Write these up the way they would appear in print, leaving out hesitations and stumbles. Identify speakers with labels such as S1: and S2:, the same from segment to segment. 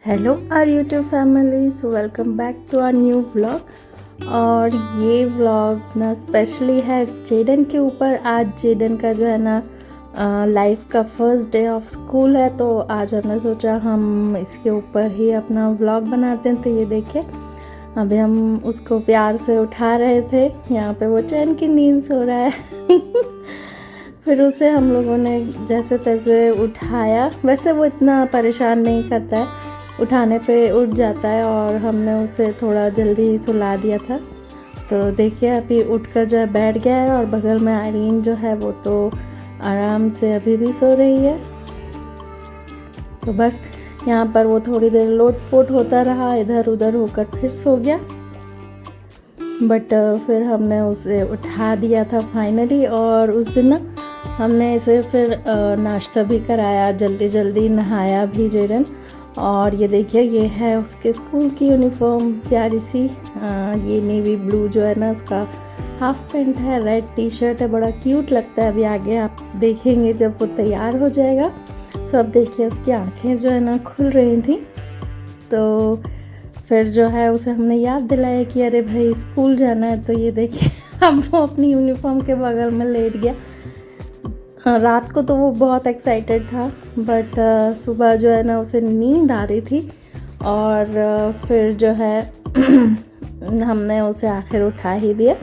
S1: Hello our YouTube family, so welcome back to our new vlog. और ये vlog ना specially है Jadon के ऊपर। आज जेडन का जो है ना लाइफ का फर्स्ट डे ऑफ स्कूल है, तो आज हमने सोचा हम इसके ऊपर ही अपना व्लॉग बनाते हैं। तो ये देखिए, अभी हम उसको प्यार से उठा रहे थे, यहाँ पे वो चैन की नींद सो रहा है। फिर उसे हम लोगों ने जैसे तैसे उठाया। वैसे वो इतना परेशान नहीं करता है, उठाने पे उठ जाता है, और हमने उसे थोड़ा जल्दी ही सुला दिया था। तो देखिए अभी उठकर जो है बैठ गया है, और बगल में आयरीन जो है वो तो आराम से अभी भी सो रही है। तो बस यहाँ पर वो थोड़ी देर लोट-पोट होता रहा, इधर उधर होकर फिर सो गया। बट फिर हमने उसे उठा दिया था फाइनली। और उस दिन ना हमने इसे फिर नाश्ता भी कराया, जल्दी जल्दी नहाया भी जेडन। और ये देखिए, ये है उसके स्कूल की यूनिफॉर्म प्यारी सी। ये नेवी ब्लू जो है ना उसका हाफ पैंट है, रेड टी शर्ट है, बड़ा क्यूट लगता है। अभी आगे आप देखेंगे जब वो तैयार हो जाएगा। सो अब देखिए उसकी आंखें जो है ना खुल रही थी। तो फिर जो है उसे हमने याद दिलाया कि अरे भाई स्कूल जाना है। तो ये देखिए अब वो अपनी यूनिफॉर्म के बगल में लेट गया। रात को तो वो बहुत एक्साइटेड था, बट सुबह जो है ना उसे नींद आ रही थी। और फिर जो है हमने उसे आखिर उठा ही दिया।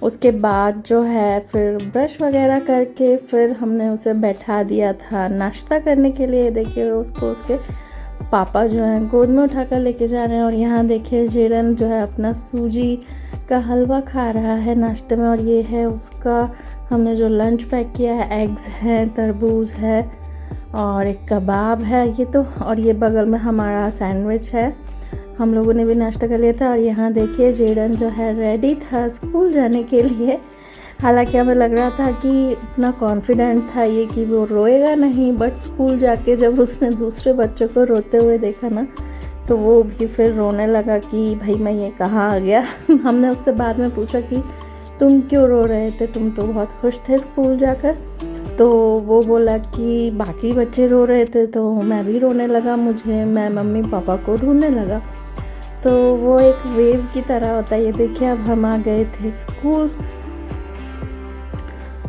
S1: उसके बाद जो है फिर ब्रश वगैरह करके फिर हमने उसे बैठा दिया था नाश्ता करने के लिए। देखिए उसको उसके पापा जो हैं गोद में उठा कर लेके जा रहे हैं। और यहाँ देखिए जेडन जो है अपना सूजी का हलवा खा रहा है नाश्ते में। और ये है उसका हमने जो लंच पैक किया है, एग्स हैं, तरबूज है और एक कबाब है ये तो। और ये बगल में हमारा सैंडविच है। हम लोगों ने भी नाश्ता कर लिया था। और यहाँ देखिए जेडन जो है रेडी था स्कूल जाने के लिए। हालांकि हमें लग रहा था कि इतना कॉन्फिडेंट था ये कि वो रोएगा नहीं, बट स्कूल जाके जब उसने दूसरे बच्चों को रोते हुए देखा ना, तो वो भी फिर रोने लगा कि भाई मैं ये कहाँ आ गया। हमने उससे बाद में पूछा कि तुम क्यों रो रहे थे, तुम तो बहुत खुश थे स्कूल जाकर। तो वो बोला कि बाकी बच्चे रो रहे थे तो मैं भी रोने लगा, मैं मम्मी पापा को ढूंढने लगा। तो वो एक वेव की तरह होता है। ये देखिए अब हम आ गए थे स्कूल।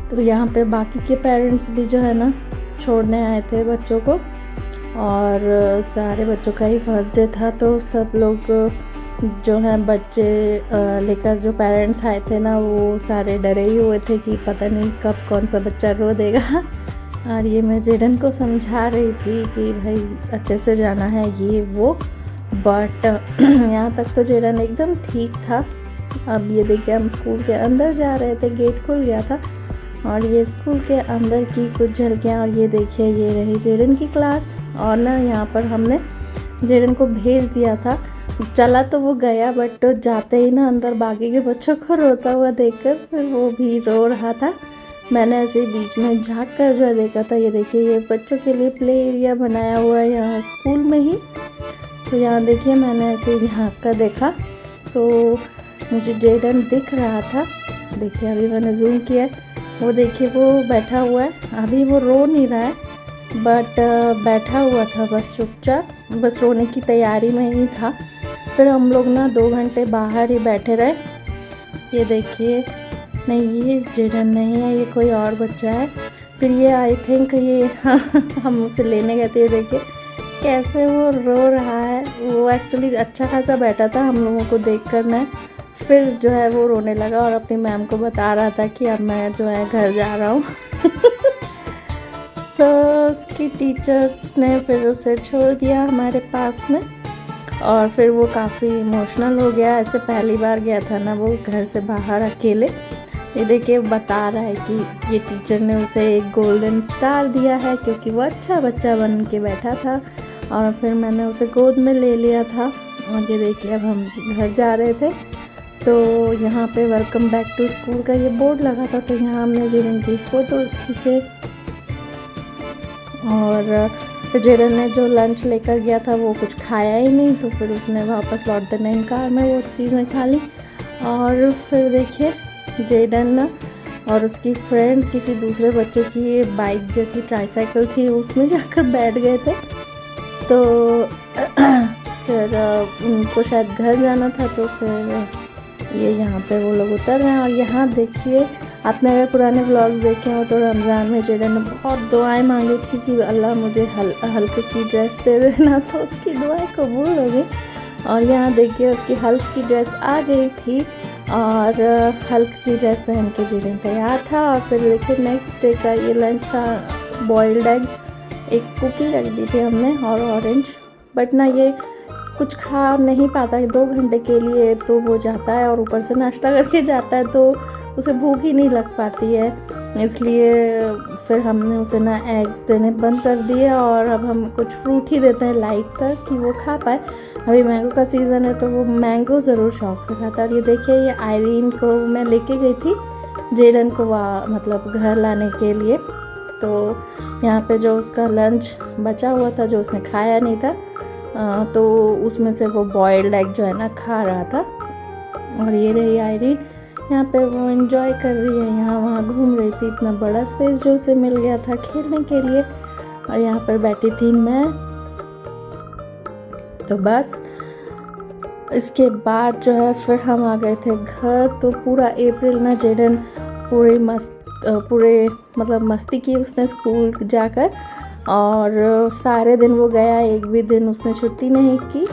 S1: तो यहाँ पे बाकी के पेरेंट्स भी जो है ना छोड़ने आए थे बच्चों को। और सारे बच्चों का ही फर्स्ट डे था, तो सब लोग जो हैं बच्चे लेकर जो पेरेंट्स आए थे ना, वो सारे डरे ही हुए थे कि पता नहीं कब कौन सा बच्चा रो देगा। और ये मैं जेडन को समझा रही थी कि भाई अच्छे से जाना है ये वो। बट यहाँ तक तो जेडन एकदम ठीक था। अब ये देखिए हम स्कूल के अंदर जा रहे थे, गेट खुल गया था। और ये स्कूल के अंदर की कुछ झलकियाँ। और ये देखिए ये रही जेडन की क्लास। और ना यहाँ पर हमने जेडन को भेज दिया था। चला तो वो गया, बट जाते ही ना अंदर बाकी के बच्चों को रोता हुआ देखकर फिर वो भी रो रहा था। मैंने ऐसे बीच में झाँक कर जो है देखा था। ये देखिए ये बच्चों के लिए प्ले एरिया बनाया हुआ है यहाँ स्कूल में ही। तो यहाँ देखिए मैंने ऐसे झाँक कर देखा तो मुझे जेडन दिख रहा था। देखिए अभी मैंने जूम किया, वो देखिए वो बैठा हुआ है। अभी वो रो नहीं रहा है, बट बैठा हुआ था बस चुपचाप, बस रोने की तैयारी में ही था। फिर हम लोग ना 2 घंटे बाहर ही बैठे रहे। ये देखिए, नहीं ये जेडन नहीं है, ये कोई और बच्चा है। फिर ये आई थिंक ये हम उसे लेने गए थे। देखिए कैसे वो रो रहा है। वो एक्चुअली अच्छा खासा बैठा था हम लोगों को देख कर ना, फिर जो है वो रोने लगा और अपनी मैम को बता रहा था कि अब मैं जो है घर जा रहा हूँ। तो उसकी टीचर्स ने फिर उसे छोड़ दिया हमारे पास में। और फिर वो काफ़ी इमोशनल हो गया। ऐसे पहली बार गया था ना वो घर से बाहर अकेले। ये देखिए बता रहा है कि ये टीचर ने उसे एक गोल्डन स्टार दिया है क्योंकि वो अच्छा बच्चा बन के बैठा था। और फिर मैंने उसे गोद में ले लिया था। और ये देखिए अब हम घर जा रहे थे। तो यहाँ पे वेलकम बैक टू स्कूल का ये बोर्ड लगा था, तो यहाँ हमने जेडन की फ़ोटोज़ खींचे। और फिर जेडन ने जो लंच लेकर गया था वो कुछ खाया ही नहीं, तो फिर उसने वापस लौट देने कार में वो चीज़ें खा ली। और फिर देखिए जेडन ना और उसकी फ्रेंड किसी दूसरे बच्चे की बाइक जैसी ट्राईसाइकिल थी उसमें जाकर बैठ गए थे। तो फिर उनको शायद घर जाना था, तो फिर ये यहाँ पे वो लोग उतर रहे हैं। और यहाँ देखिए, आपने अगर पुराने व्लॉग्स देखे हो तो रमज़ान में जेडन ने बहुत दुआएं मांगी थी कि अल्लाह मुझे हल्क की ड्रेस दे देना, तो उसकी दुआएं कबूल हो गई। और यहाँ देखिए उसकी हल्क की ड्रेस आ गई थी और हल्क की ड्रेस पहन के जेडन तैयार था। और फिर देखिए नेक्स्ट डे का ये लंच था, बॉइल्ड एग, एक कुकी रख दी थी हमने और ऑरेंज। बट ना ये कुछ खा नहीं पाता है 2 घंटे के लिए, तो वो जाता है और ऊपर से नाश्ता करके जाता है, तो उसे भूख ही नहीं लग पाती है। इसलिए फिर हमने उसे ना एग्स देने बंद कर दिए और अब हम कुछ फ्रूट ही देते हैं लाइट सा कि वो खा पाए। अभी मैंगो का सीज़न है तो वो मैंगो ज़रूर शौक से खाता है। और ये देखिए, ये आयरीन को मैं लेके गई थी जेडन को मतलब घर लाने के लिए। तो यहाँ पे जो उसका लंच बचा हुआ था, जो उसने खाया नहीं था, तो उसमें से वो बॉइल्ड एग जो है ना खा रहा था। और ये रही आयरीन, यहाँ पे वो एंजॉय कर रही है, यहाँ वहाँ घूम रही थी। इतना बड़ा स्पेस जो उसे मिल गया था खेलने के लिए। और यहाँ पर बैठी थी मैं। तो बस इसके बाद जो है फिर हम आ गए थे घर। तो पूरा अप्रैल ना जेडन पूरे मतलब मस्ती की उसने स्कूल जाकर, और सारे दिन वो गया, एक भी दिन उसने छुट्टी नहीं की।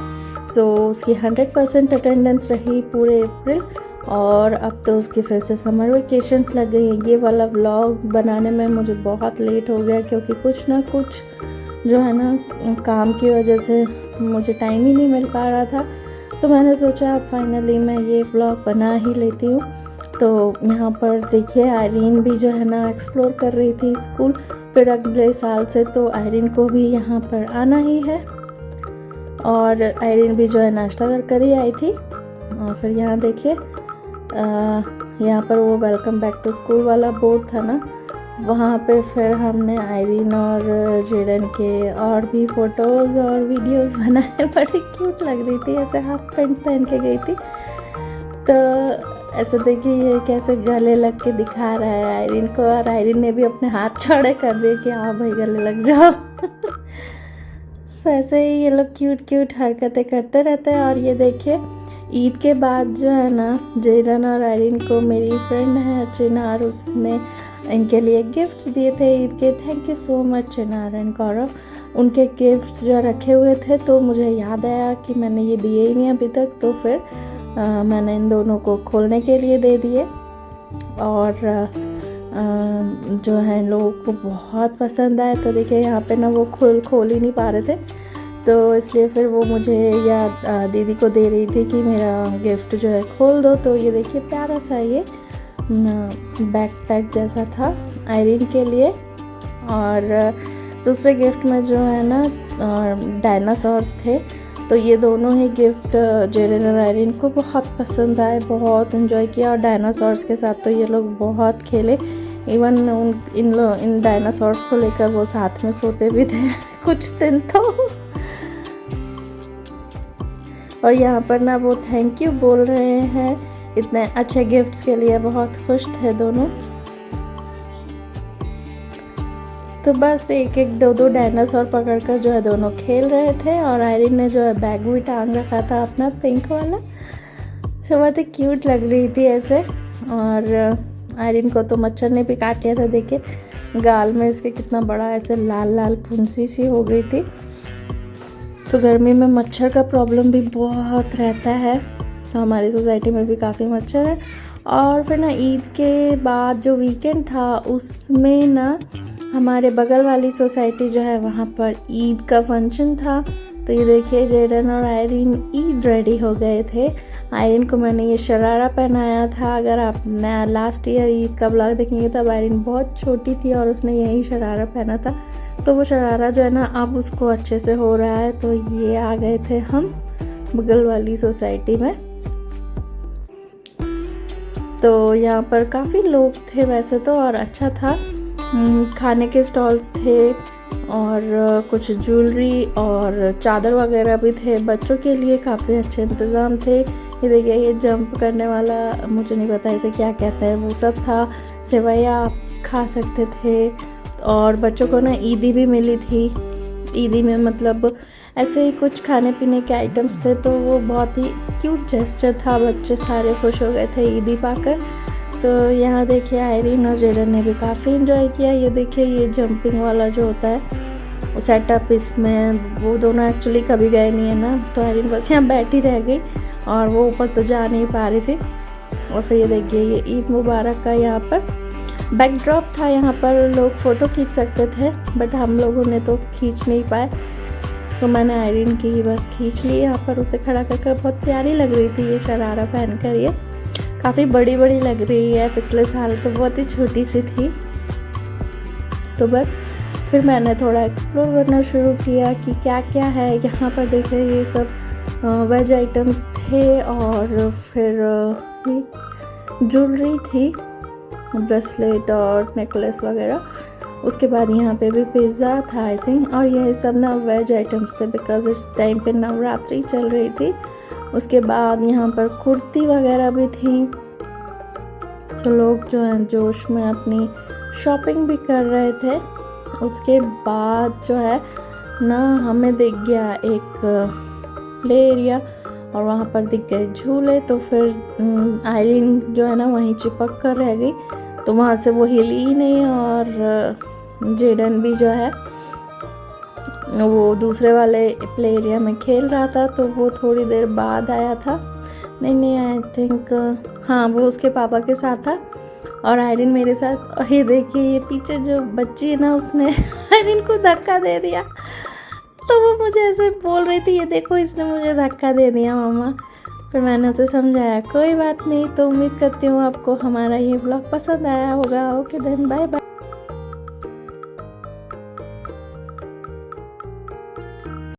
S1: सो उसकी 100% अटेंडेंस रही पूरे अप्रैल। और अब तो उसकी फिर से समर वेकेशंस लग गई हैं। ये वाला व्लॉग बनाने में मुझे बहुत लेट हो गया, क्योंकि कुछ ना कुछ जो है ना काम की वजह से मुझे टाइम ही नहीं मिल पा रहा था। सो मैंने सोचा अब फाइनली मैं ये व्लॉग बना ही लेती हूँ। तो यहाँ पर देखिए, आयरीन भी जो है ना एक्सप्लोर कर रही थी स्कूल। फिर अगले साल से तो आयरीन को भी यहाँ पर आना ही है। और आयरीन भी जो है नाश्ता कर ही आई थी। और फिर यहाँ देखिए, यहाँ पर वो वेलकम बैक टू स्कूल वाला बोर्ड था ना, वहाँ पे फिर हमने आयरीन और जेडन के और भी फ़ोटोज़ और वीडियोस बनाए। बड़ी क्यूट लग रही थी, ऐसे हाफ पैंट पहन के गई थी। तो ऐसे देखिए ये कैसे गले लग के दिखा रहा है आयरीन को, और आयरीन ने भी अपने हाथ चौड़े कर दिए कि हाँ भाई गले लग जाओ। ऐसे ही ये लोग क्यूट हरकतें करते रहते हैं। और ये देखिए, ईद के बाद जो है ना जेडन और आयरीन को मेरी फ्रेंड है चिनार, उसने इनके लिए गिफ्ट्स दिए थे ईद के। Thank you so much Chinar and Gaurav. उनके गिफ्ट्स जो रखे हुए थे, तो मुझे याद आया कि मैंने ये दिए ही नहीं अभी तक, तो फिर मैंने इन दोनों को खोलने के लिए दे दिए। और जो है लोगों को बहुत पसंद आए। तो देखिए यहाँ पे ना वो खोल ही नहीं पा रहे थे, तो इसलिए फिर वो मुझे या दीदी को दे रही थी कि मेरा गिफ्ट जो है खोल दो। तो ये देखिए प्यारा सा ये बैकपैक जैसा था आयरीन के लिए। और दूसरे गिफ्ट में जो है ना डायनासोर्स थे। तो ये दोनों ही गिफ्ट जेडन और आयरीन को बहुत पसंद आए, बहुत एंजॉय किया। और डायनासोर्स के साथ तो ये लोग बहुत खेले। इवन इन डायनासोर्स को लेकर वो साथ में सोते भी थे कुछ दिन तो। और यहाँ पर ना वो थैंक यू बोल रहे हैं इतने अच्छे गिफ्ट्स के लिए, बहुत खुश थे दोनों। तो बस एक दो डायनासोर पकड़कर जो है दोनों खेल रहे थे। और आयरीन ने जो है बैग भी टांग रखा था अपना पिंक वाला। सो बहुत ही क्यूट लग रही थी ऐसे। और आयरीन को तो मच्छर ने भी काट लिया था, देखिए गाल में इसके कितना बड़ा ऐसे लाल फुंसी सी हो गई थी। सो गर्मी में मच्छर का प्रॉब्लम भी बहुत रहता है, तो हमारी सोसाइटी में भी काफ़ी मच्छर है। और फिर ना ईद के बाद जो वीकेंड था उसमें ना हमारे बगल वाली सोसाइटी जो है वहाँ पर ईद का फंक्शन था। तो ये देखिए जेडन और आयरीन ईद रेडी हो गए थे। आयरीन को मैंने ये शरारा पहनाया था। अगर आप लास्ट ईयर ईद का ब्लॉग देखेंगे तब आयरीन बहुत छोटी थी और उसने यही शरारा पहना था। तो वो शरारा जो है ना अब उसको अच्छे से हो रहा है। तो ये आ गए थे हम बगल वाली सोसाइटी में। तो यहाँ पर काफ़ी लोग थे वैसे तो, और अच्छा था। खाने के स्टॉल्स थे और कुछ ज्वेलरी और चादर वगैरह भी थे। बच्चों के लिए काफ़ी अच्छे इंतज़ाम थे। ये देखिए ये जंप करने वाला, मुझे नहीं पता इसे क्या कहते हैं, वो सब था। सेवैया आप खा सकते थे। और बच्चों को ना ईदी भी मिली थी। ईदी में मतलब ऐसे ही कुछ खाने पीने के आइटम्स थे, तो वो बहुत ही क्यूट जेस्चर था, बच्चे सारे खुश हो गए थे ईदी पाकर। सो यहाँ देखिए आयरीन और जेडन ने भी काफ़ी इन्जॉय किया। ये देखिए ये जंपिंग वाला जो होता है सेटअप, इसमें वो दोनों एक्चुअली कभी गए नहीं है ना, तो आयरीन बस यहाँ बैठी रह गई और वो ऊपर तो जा नहीं पा रही थी। और फिर ये देखिए ये ईद मुबारक का यहाँ पर बैकड्रॉप था, यहाँ पर लोग फ़ोटो खींच सकते थे, बट हम लोगों ने तो खींच नहीं पाए, तो मैंने आयरीन की ही बस खींच ली यहाँ पर उसे खड़ा करके। बहुत प्यारी लग रही थी ये शरारा पहनकर, ये काफ़ी बड़ी बड़ी लग रही है, पिछले साल तो बहुत ही छोटी सी थी। तो बस फिर मैंने थोड़ा एक्सप्लोर करना शुरू किया कि क्या क्या है यहाँ पर। देखिए ये सब वेज आइटम्स थे और फिर ज्वेलरी थी, ब्रेसलेट और नेकलेस वगैरह। उसके बाद यहाँ पे भी पिज़्ज़ा था आई थिंक, और यह सब ना वेज आइटम्स थे बिकॉज़ इस टाइम पे नवरात्रि चल रही थी। उसके बाद यहाँ पर कुर्ती वगैरह भी थी, तो लोग जो हैं जोश में अपनी शॉपिंग भी कर रहे थे। उसके बाद जो है ना हमें दिख गया एक प्ले एरिया और वहाँ पर दिख गए झूले, तो फिर आयरीन जो है ना वहीं चिपक कर रह गई, तो वहाँ से वो हिली ही नहीं। और जेडन भी जो है वो दूसरे वाले प्ले एरिया में खेल रहा था, तो वो थोड़ी देर बाद आया था। नहीं आई थिंक हाँ वो उसके पापा के साथ था और आयरीन मेरे साथ। और ये देखिए ये पीछे जो बच्ची है ना उसने आयरीन को धक्का दे दिया, तो वो मुझे ऐसे बोल रही थी ये देखो इसने मुझे धक्का दे दिया मामा। फिर मैंने उसे समझाया कोई बात नहीं। तो उम्मीद करती हूँ आपको हमारा ये ब्लॉग पसंद आया होगा। Okay then bye bye.